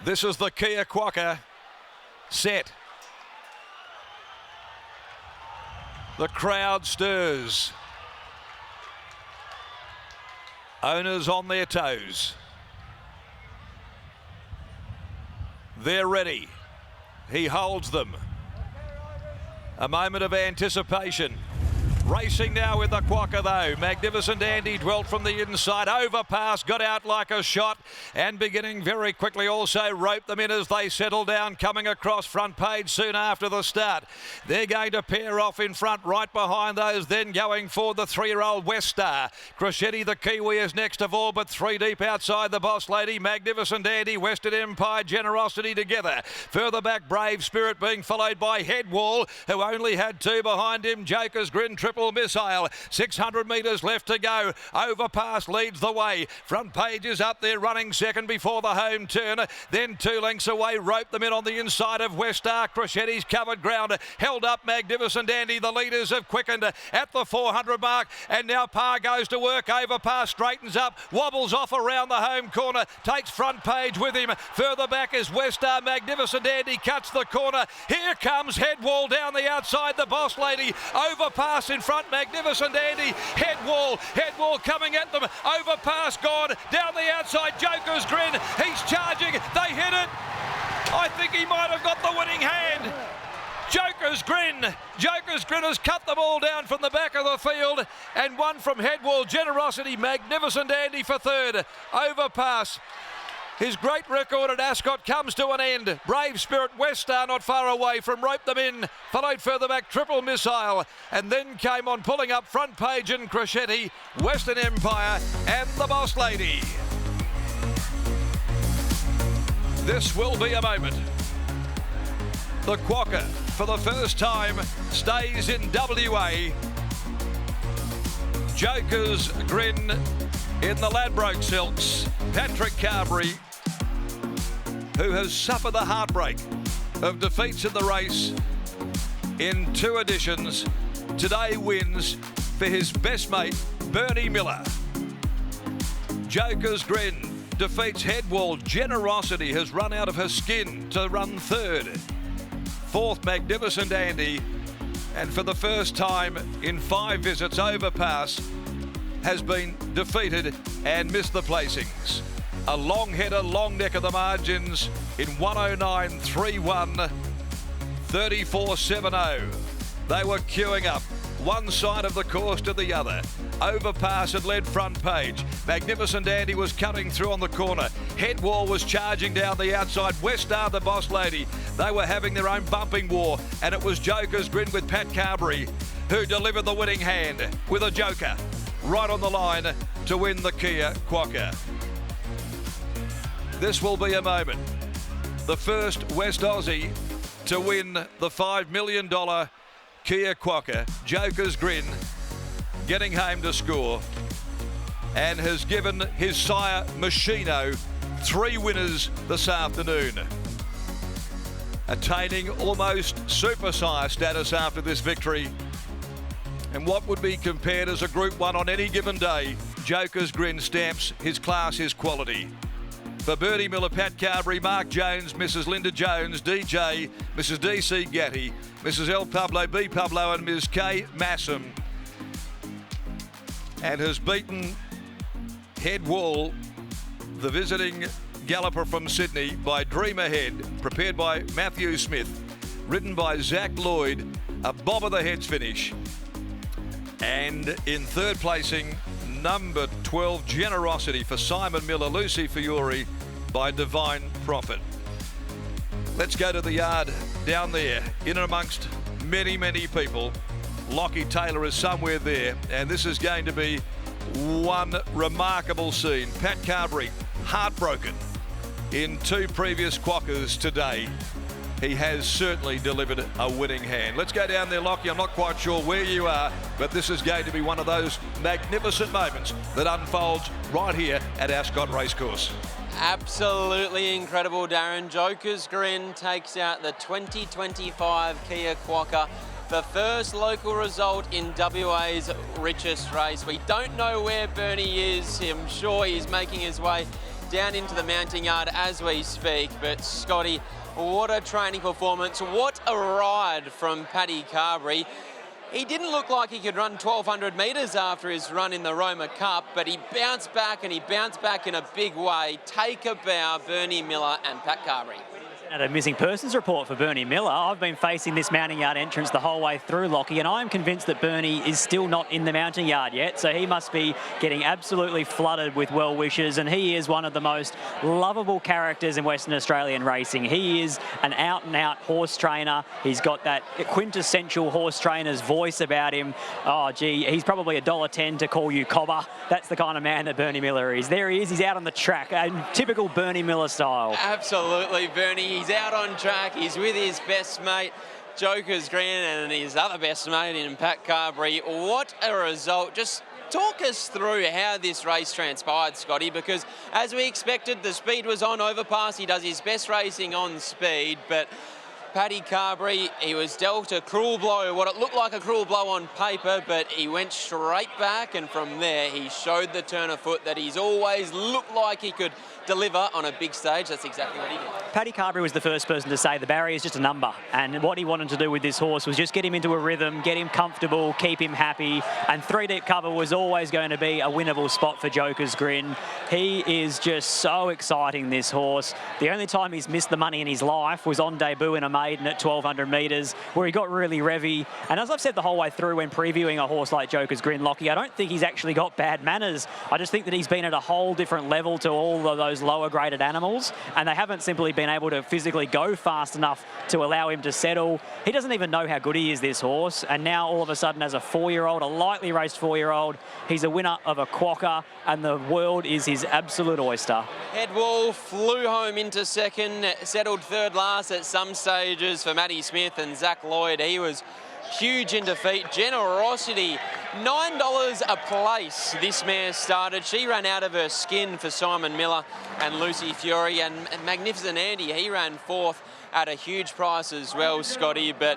This is the Kia Quaka set. The crowd stirs. Owners on their toes. They're ready. He holds them. A moment of anticipation. Racing now with the Quaka though. Magnificent Andy dwelt from the inside. Overpass, got out like a shot. And beginning very quickly also roped them in as they settle down. Coming across front page soon after the start. They're going to pair off in front right behind those. Then going forward the 3-year-old West Star. Crescetti the Kiwi is next of all but 3 deep outside the Boss Lady. Magnificent Andy, Western Empire, Generosity together. Further back Brave Spirit being followed by Headwall, who only had 2 behind him. Joker's Grin Triple Missile, 600 metres left to go. Overpass leads the way. Front page is up there running second before the home turn. Then 2 lengths away, rope them in on the inside of West Star. Crescetti's covered ground, held up Magnificent Andy. The leaders have quickened at the 400 mark, and now Parr goes to work. Overpass straightens up, wobbles off around the home corner, takes front page with him. Further back is West Star. Magnificent Andy cuts the corner. Here comes Headwall down the outside, the Boss Lady. Overpass in front, Magnificent Andy. Headwall coming at them. Overpass gone down the outside. Joker's Grin, he's charging. They hit it. I think he might have got the winning hand. Joker's Grin has cut them all down from the back of the field, and one from Headwall. Generosity, Magnificent Andy for third. Overpass. His great record at Ascot comes to an end. Brave Spirit, West Star not far away from rope them in. Followed further back Triple Missile, and then came on pulling up front page and Crescetti, Western Empire and the Boss Lady. This will be a moment. The Quaka, for the first time, stays in WA. Joker's Grin in the Ladbroke Silks. Patrick Carberry, who has suffered the heartbreak of defeats in the race in 2 editions, today wins for his best mate, Bernie Miller. Joker's Grin defeats Headwall. Generosity has run out of her skin to run third. Fourth, Magnificent Andy. And for the first time in 5 visits, Overpass has been defeated and missed the placings. A long header, long neck of the margins in 109.31, 34.70. They were queuing up one side of the course to the other. Overpass had led front page. Magnificent Andy was cutting through on the corner. Headwall was charging down the outside. West Star, the Boss Lady, they were having their own bumping war, and it was Joker's Grin with Pat Carberry who delivered the winning hand with a joker right on the line to win the Kia Quaka. This will be a moment. The first West Aussie to win the $5 million Kia Quaka. Joker's Grin getting home to score, and has given his sire Machino 3 winners this afternoon. Attaining almost super sire status after this victory. And what would be compared as a Group 1 on any given day, Joker's Grin stamps his class, his quality. For Bernie Miller, Pat Carberry, Mark Jones, Mrs. Linda Jones, DJ, Mrs. DC Gatty, Mrs. L. Pablo, B. Pablo and Ms. K. Massam. And has beaten Headwall, the visiting galloper from Sydney, by Dream Ahead, prepared by Matthew Smith, ridden by Zach Lloyd, a bob of the heads finish. And in third placing, number 12, Generosity for Simon Miller, Lucy Fiore by Divine Prophet. Let's go to the yard down there, in and amongst many, many people. Lockie Taylor is somewhere there, and this is going to be one remarkable scene. Pat Carberry, heartbroken in 2 previous Quackers today. He has certainly delivered a winning hand. Let's go down there, Lockie. I'm not quite sure where you are, but this is going to be one of those magnificent moments that unfolds right here at Ascot Racecourse. Absolutely incredible, Darren. Joker's Grin takes out the 2025 Kia Quaka. The first local result in WA's richest race. We don't know where Bernie is. I'm sure he's making his way down into the mounting yard as we speak. But Scotty, what a training performance. What a ride from Paddy Carberry. He didn't look like he could run 1,200 metres after his run in the Roma Cup, but he bounced back, and he bounced back in a big way. Take a bow, Bernie Miller and Pat Carberry. At a missing persons report for Bernie Miller. I've been facing this mounting yard entrance the whole way through, Lockie, and I'm convinced that Bernie is still not in the mounting yard yet, so he must be getting absolutely flooded with well wishes, and he is one of the most lovable characters in Western Australian racing. He is an out-and-out horse trainer. He's got that quintessential horse trainer's voice about him. Oh, gee, he's probably $1.10 to call you cobber. That's the kind of man that Bernie Miller is. There he is, he's out on the track, in typical Bernie Miller style. Absolutely, Bernie. He's out on track. He's with his best mate, Joker's Grin, and his other best mate in Pat Carberry. What a result. Just talk us through how this race transpired, Scotty, because as we expected, the speed was on overpass. He does his best racing on speed, but Paddy Carberry, he was dealt a cruel blow, what it looked like a cruel blow on paper, but he went straight back, and from there he showed the turn of foot that he's always looked like he could deliver on a big stage. That's exactly what he did. Paddy Carberry was the first person to say the barrier is just a number, and what he wanted to do with this horse was just get him into a rhythm, get him comfortable, keep him happy, and 3 deep cover was always going to be a winnable spot for Joker's Grin. He is just so exciting, this horse. The only time he's missed the money in his life was on debut in a maiden at 1,200 metres, where he got really revvy. And as I've said the whole way through when previewing a horse like Joker's Grin, Lockie, I don't think he's actually got bad manners. I just think that he's been at a whole different level to all of those lower graded animals, and they haven't simply been able to physically go fast enough to allow him to settle. He doesn't even know how good he is, this horse, and now all of a sudden as a 4-year-old, a lightly raced 4-year-old, he's a winner of a Quaka, and the world is his absolute oyster. Headwall flew home into second, settled third last at some stages for Matty Smith and Zach Lloyd. He was huge in defeat. Generosity, $9 a place this mare started. She ran out of her skin for Simon Miller and Lucy Fury, and Magnificent Andy, he ran fourth at a huge price as well, Scotty, but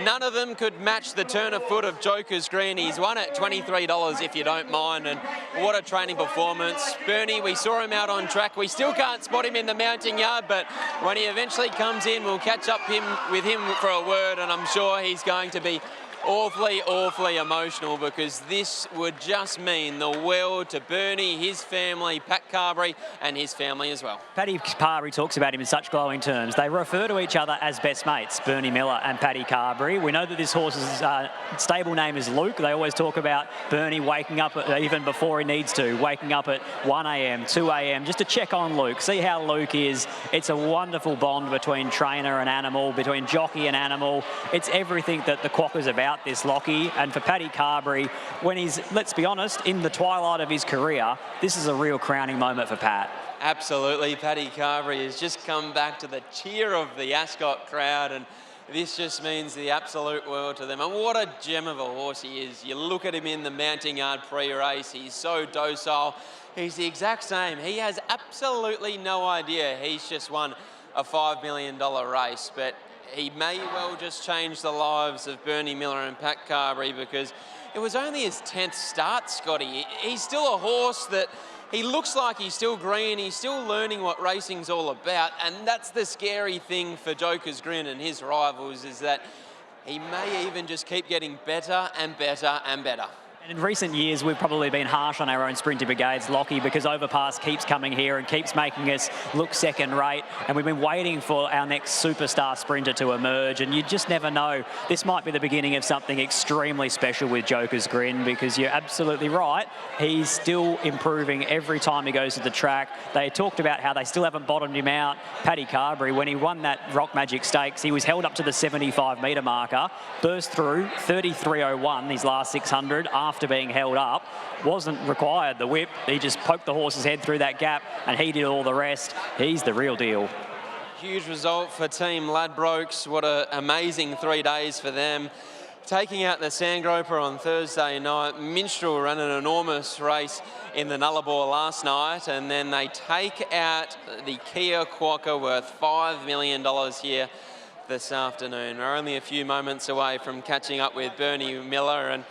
none of them could match the turn of foot of Joker's Grin. He's won at $23 if you don't mind, and what a training performance. Bernie, we saw him out on track. We still can't spot him in the mounting yard, but when he eventually comes in, we'll catch up with him for a word, and I'm sure he's going to be awfully emotional, because this would just mean the world to Bernie, his family, Pat Carberry and his family as well. Paddy Carberry talks about him in such glowing terms. They refer to each other as best mates, Bernie Miller and Paddy Carberry. We know that this horse's stable name is Luke. They always talk about Bernie waking up even before he needs to, waking up at 1 a.m, 2 a.m, just to check on Luke, see how Luke is. It's a wonderful bond between trainer and animal, between jockey and animal. It's everything that the Quokka's about, this Lockie. And for Paddy Carberry, when he's, let's be honest, in the twilight of his career, this is a real crowning moment for Pat. Absolutely. Paddy Carberry has just come back to the cheer of the Ascot crowd, and this just means the absolute world to them. And what a gem of a horse he is. You look at him in the mounting yard pre-race, he's so docile. He's the exact same. He has absolutely no idea he's just won a $5 million race, but he may well just change the lives of Bernie Miller and Pat Carberry, because it was only his 10th start, Scotty. He's still a horse that he looks like he's still green. He's still learning what racing's all about, and that's the scary thing for Joker's Grin and his rivals, is that he may even just keep getting better and better and better. And in recent years, we've probably been harsh on our own sprinter brigades, Lockie, because Overpass keeps coming here and keeps making us look second rate. And we've been waiting for our next superstar sprinter to emerge. And you just never know. This might be the beginning of something extremely special with Joker's Grin, because you're absolutely right. He's still improving every time he goes to the track. They talked about how they still haven't bottomed him out. Paddy Carberry, when he won that Rock Magic Stakes, he was held up to the 75-metre marker, burst through 33.01 his last 600 after being held up. Wasn't required the whip. He just poked the horse's head through that gap, and he did all the rest. He's the real deal. Huge result for Team Ladbrokes. What an amazing 3 days for them. Taking out the Sandgroper on Thursday night. Minstrel ran an enormous race in the Nullarbor last night, and then they take out the Kia Quaka worth $5 million here this afternoon. We're only a few moments away from catching up with Bernie Miller, and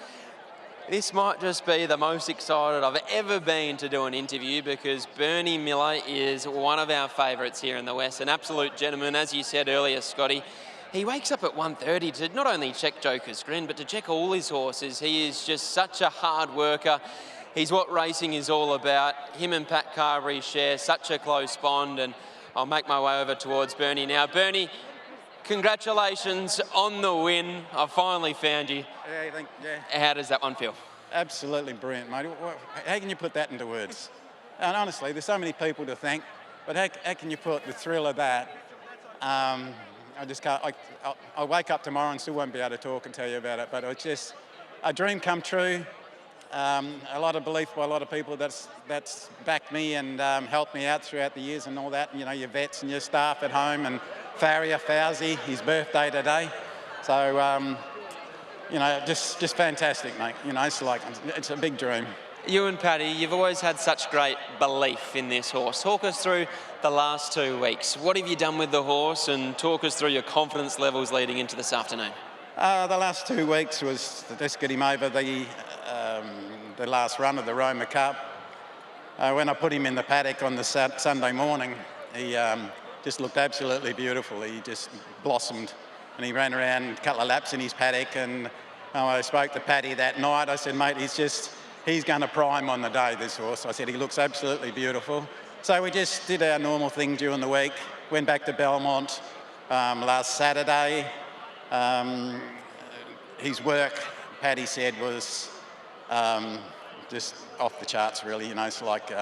This might just be the most excited I've ever been to do an interview, because Bernie Miller is one of our favourites here in the West, an absolute gentleman. As you said earlier, Scotty, he wakes up at 1:30 to not only check Joker's Grin, but to check all his horses. He is just such a hard worker. He's what racing is all about. Him and Pat Carberry share such a close bond, and I'll make my way over towards Bernie now. Bernie, congratulations on the win. I finally found you. Yeah. How does that one feel? Absolutely brilliant, mate. How can you put that into words? And honestly, there's so many people to thank, but how can you put the thrill of that? I just can't. I'll wake up tomorrow and still won't be able to talk and tell you about it, but it's just a dream come true. A lot of belief by a lot of people that's backed me and helped me out throughout the years and all that. You know, your vets and your staff at home, and Farrier, Fauzi, his birthday today. So, you know, just fantastic, mate. You know, it's a big dream. You and Paddy, you've always had such great belief in this horse. Talk us through the last 2 weeks. What have you done with the horse, and talk us through your confidence levels leading into this afternoon? The last 2 weeks was to just get him over the last run of the Roma Cup. When I put him in the paddock on the Sunday morning, he just looked absolutely beautiful. He just blossomed, and he ran around a couple of laps in his paddock, and I spoke to Paddy that night. I said, mate, he's going to prime on the day, this horse. I said, he looks absolutely beautiful. So we just did our normal thing during the week, went back to Belmont last Saturday. His work, Paddy said, was just off the charts, really. You know, it's like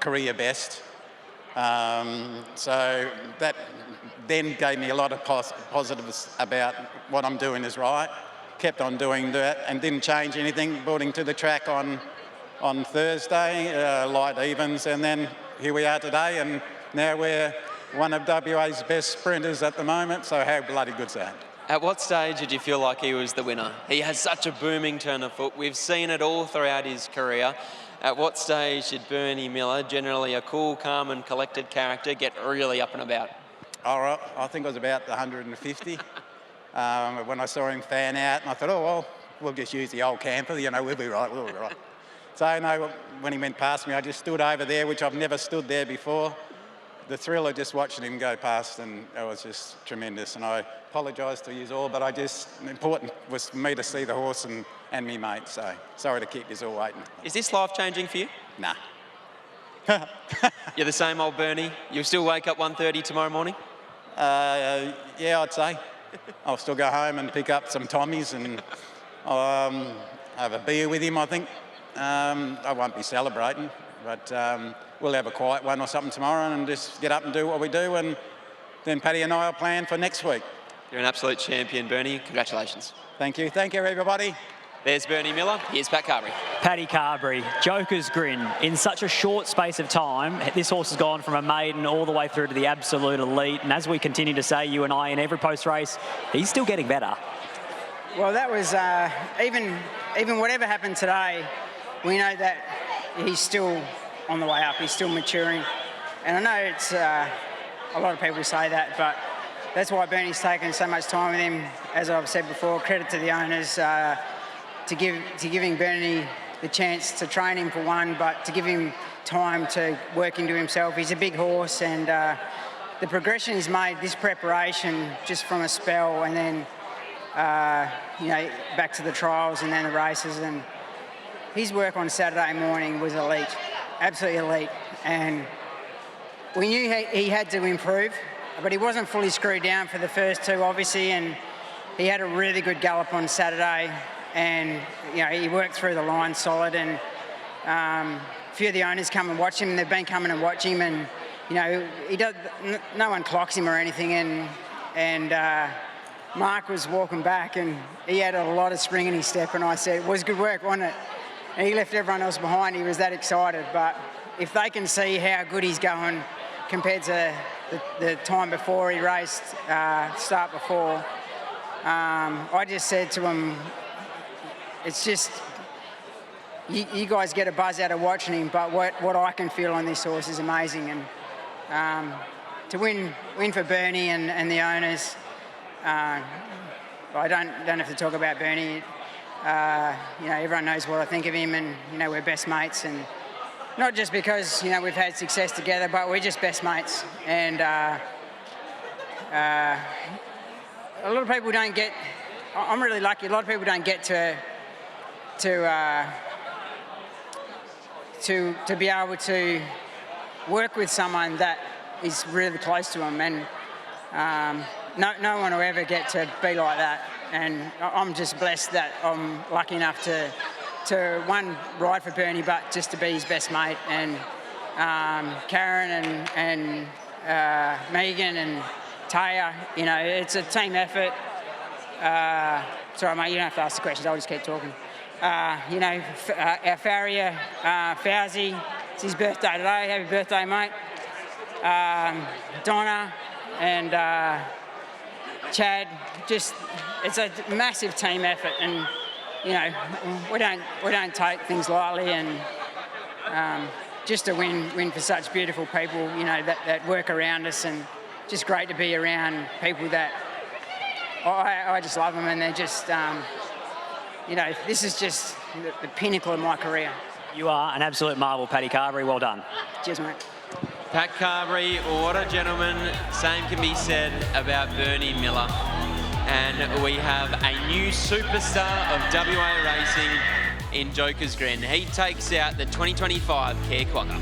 career best. So that then gave me a lot of positives about what I'm doing is right. Kept on doing that and didn't change anything. Brought him to the track on Thursday, light evens, and then here we are today, and now we're one of WA's best sprinters at the moment, so how bloody good's that? At what stage did you feel like he was the winner? He has such a booming turn of foot. We've seen it all throughout his career. At what stage did Bernie Miller, generally a cool, calm and collected character, get really up and about? All right, I think it was about the 150 when I saw him fan out, and I thought, oh, well, we'll just use the old camper, you know, we'll be right. So, no, when he went past me, I just stood over there, which I've never stood there before. The thrill of just watching him go past, and it was just tremendous. And I apologise to you all, but important was for me to see the horse and me mate, so sorry to keep you all waiting. Is this life-changing for you? Nah. You're the same old Bernie? You'll still wake up 1:30 tomorrow morning? Yeah, I'd say. I'll still go home and pick up some Tommies and have a beer with him, I think. I won't be celebrating, but we'll have a quiet one or something tomorrow and just get up and do what we do, and then Paddy and I will plan for next week. You're an absolute champion, Bernie. Congratulations. Thank you. Thank you, everybody. There's Bernie Miller. Here's Pat Carberry. Paddy Carberry, Joker's Grin. In such a short space of time, this horse has gone from a maiden all the way through to the absolute elite. And as we continue to say, you and I, in every post-race, he's still getting better. Well, that was, even whatever happened today, we know that he's still on the way up. He's still maturing. And I know it's, a lot of people say that, but that's why Bernie's taken so much time with him. As I've said before, credit to the owners, to giving Bernie the chance to train him for one, but to give him time to work into himself. He's a big horse, and the progression he's made, this preparation, just from a spell, and then you know, back to the trials and then the races, and his work on Saturday morning was elite, absolutely elite, and we knew he had to improve, but he wasn't fully screwed down for the first two, obviously, and he had a really good gallop on Saturday. And you know, he worked through the line solid, and a few of the owners come and watch him. They've been coming and watch him, and you know, no one clocks him or anything. And Mark was walking back, and he had a lot of spring in his step. And I said, it was good work, wasn't it? And he left everyone else behind. He was that excited. But if they can see how good he's going compared to the time before he raced, start before, I just said to him, it's just, you guys get a buzz out of watching him, but what I can feel on this horse is amazing. And to win for Bernie and the owners, I don't have to talk about Bernie. You know, everyone knows what I think of him, and you know, we're best mates, and not just because, you know, we've had success together, but we're just best mates. And a lot of people don't get. I'm really lucky. A lot of people don't get to be able to work with someone that is really close to them, and no one will ever get to be like that. And I'm just blessed that I'm lucky enough to one, ride for Bernie, but just to be his best mate. And Karen and Megan and Taya, you know, it's a team effort. Sorry, mate, you don't have to ask the questions. I'll just keep talking. You know, our farrier, Fauzi, it's his birthday today. Happy birthday, mate. Donna and Chad, just, it's a massive team effort, and you know, we don't take things lightly, and just to win for such beautiful people, you know, that work around us, and just great to be around people that I just love them, and they're just, you know, this is just the pinnacle of my career. You are an absolute marvel, Paddy Carberry. Well done. Cheers, mate. Pat Carberry, what a gentleman. Same can be said about Bernie Miller. And we have a new superstar of WA racing in Joker's Grin. He takes out the 2025 Quaka.